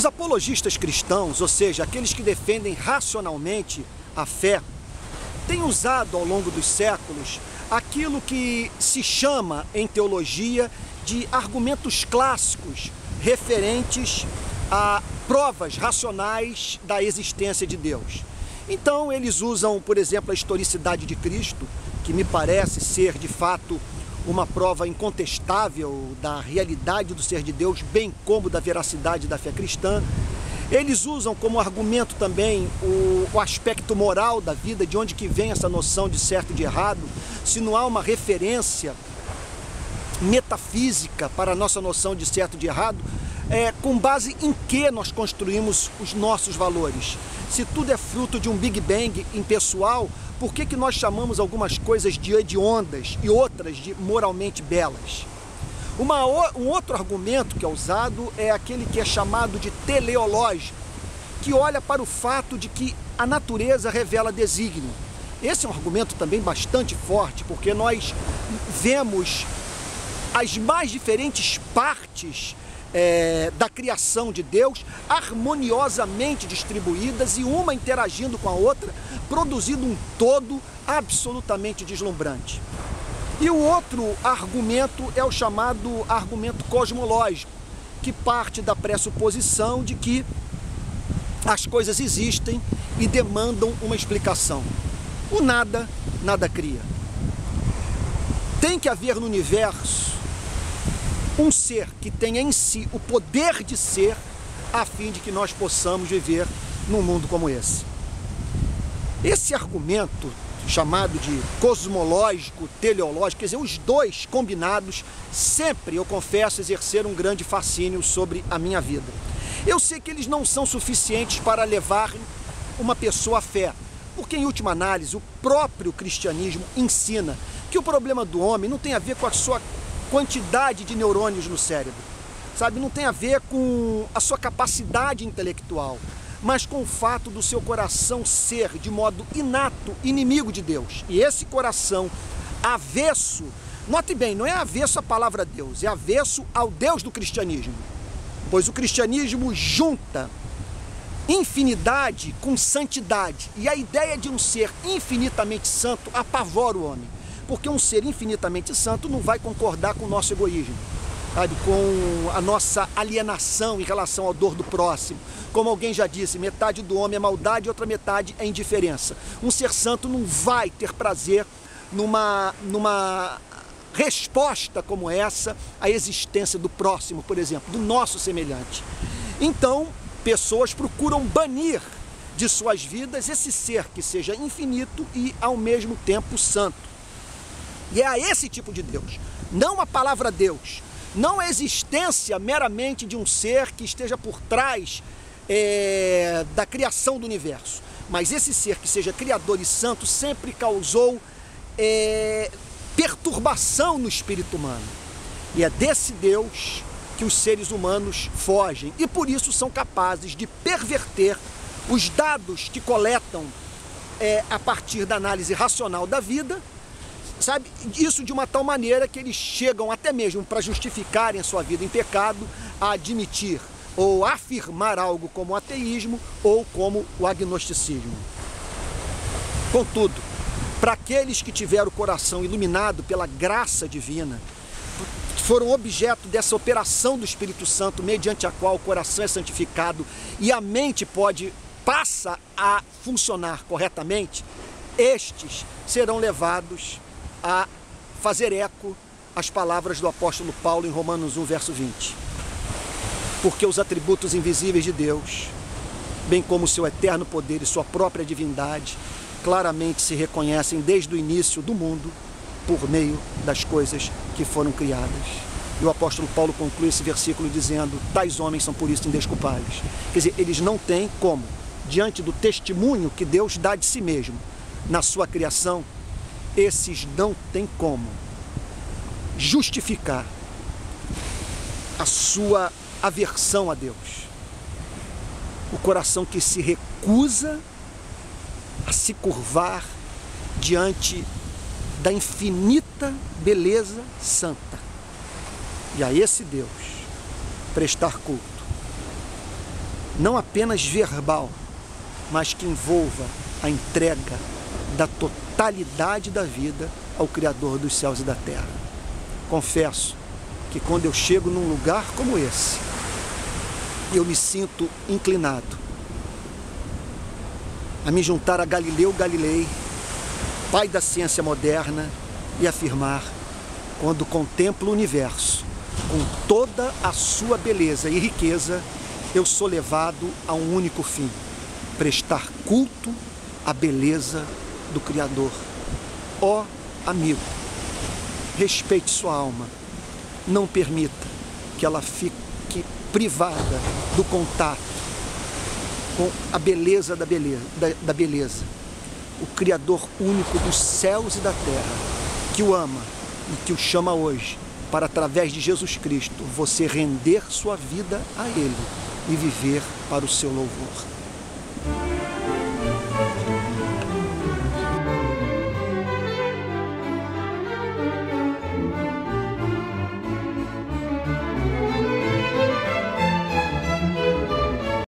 Os apologistas cristãos, ou seja, aqueles que defendem racionalmente a fé, têm usado ao longo dos séculos aquilo que se chama em teologia de argumentos clássicos referentes a provas racionais da existência de Deus. Então eles usam, por exemplo, a historicidade de Cristo, que me parece ser de fato uma prova incontestável da realidade do ser de Deus, bem como da veracidade da fé cristã. Eles usam como argumento também o aspecto moral da vida, de onde que vem essa noção de certo e de errado, se não há uma referência metafísica para a nossa noção de certo e de errado, com base em que nós construímos os nossos valores. Se tudo é fruto de um Big Bang impessoal, por que nós chamamos algumas coisas de hediondas e outras de moralmente belas? Um outro argumento que é usado é aquele que é chamado de teleológico, que olha para o fato de que a natureza revela desígnio. Esse é um argumento também bastante forte, porque nós vemos as mais diferentes partes da criação de Deus harmoniosamente distribuídas e uma interagindo com a outra, produzindo um todo absolutamente deslumbrante. E o outro argumento é o chamado argumento cosmológico, que parte da pressuposição de que as coisas existem e demandam uma explicação. O nada, nada cria. Tem que haver no universo um ser que tenha em si o poder de ser, a fim de que nós possamos viver num mundo como esse. Esse argumento, chamado de cosmológico, teleológico, quer dizer, os dois combinados, sempre, eu confesso, exerceram um grande fascínio sobre a minha vida. Eu sei que eles não são suficientes para levar uma pessoa à fé, porque, em última análise, o próprio cristianismo ensina que o problema do homem não tem a ver com a sua quantidade de neurônios no cérebro, sabe? Não tem a ver com a sua capacidade intelectual, mas com o fato do seu coração ser, de modo inato, inimigo de Deus. E esse coração avesso, note bem, não é avesso à palavra Deus, é avesso ao Deus do cristianismo, pois o cristianismo junta infinidade com santidade, e a ideia de um ser infinitamente santo apavora o homem, porque um ser infinitamente santo não vai concordar com o nosso egoísmo, sabe? Com a nossa alienação em relação à dor do próximo. Como alguém já disse, metade do homem é maldade e outra metade é indiferença. Um ser santo não vai ter prazer numa resposta como essa à existência do próximo, por exemplo, do nosso semelhante. Então, pessoas procuram banir de suas vidas esse ser que seja infinito e, ao mesmo tempo, santo. E é a esse tipo de Deus, não a palavra Deus, não a existência meramente de um ser que esteja por trás da criação do universo, mas esse ser que seja criador e santo sempre causou perturbação no espírito humano. E é desse Deus que os seres humanos fogem e por isso são capazes de perverter os dados que coletam a partir da análise racional da vida, sabe? Isso de uma tal maneira que eles chegam até mesmo para justificarem a sua vida em pecado a admitir ou afirmar algo como o ateísmo ou como o agnosticismo. Contudo, para aqueles que tiveram o coração iluminado pela graça divina, foram objeto dessa operação do Espírito Santo, mediante a qual o coração é santificado e a mente passa a funcionar corretamente, estes serão levados a fazer eco às palavras do apóstolo Paulo em Romanos 1, verso 20. Porque os atributos invisíveis de Deus, bem como o seu eterno poder e sua própria divindade, claramente se reconhecem desde o início do mundo por meio das coisas que foram criadas. E o apóstolo Paulo conclui esse versículo dizendo: tais homens são por isso indesculpáveis. Quer dizer, eles não têm como, diante do testemunho que Deus dá de si mesmo na sua criação, esses não têm como justificar a sua aversão a Deus. O coração que se recusa a se curvar diante da infinita beleza santa. E a esse Deus prestar culto. não apenas verbal, mas que envolva a entrega da totalidade da vida ao Criador dos céus e da terra. Confesso que quando eu chego num lugar como esse, eu me sinto inclinado a me juntar a Galileu Galilei, pai da ciência moderna, e afirmar: quando contemplo o universo com toda a sua beleza e riqueza, eu sou levado a um único fim: prestar culto à beleza do Criador. Ó amigo, respeite sua alma, não permita que ela fique privada do contato com a beleza da beleza. O Criador único dos céus e da terra, que o ama e que o chama hoje, para através de Jesus Cristo, você render sua vida a Ele e viver para o seu louvor.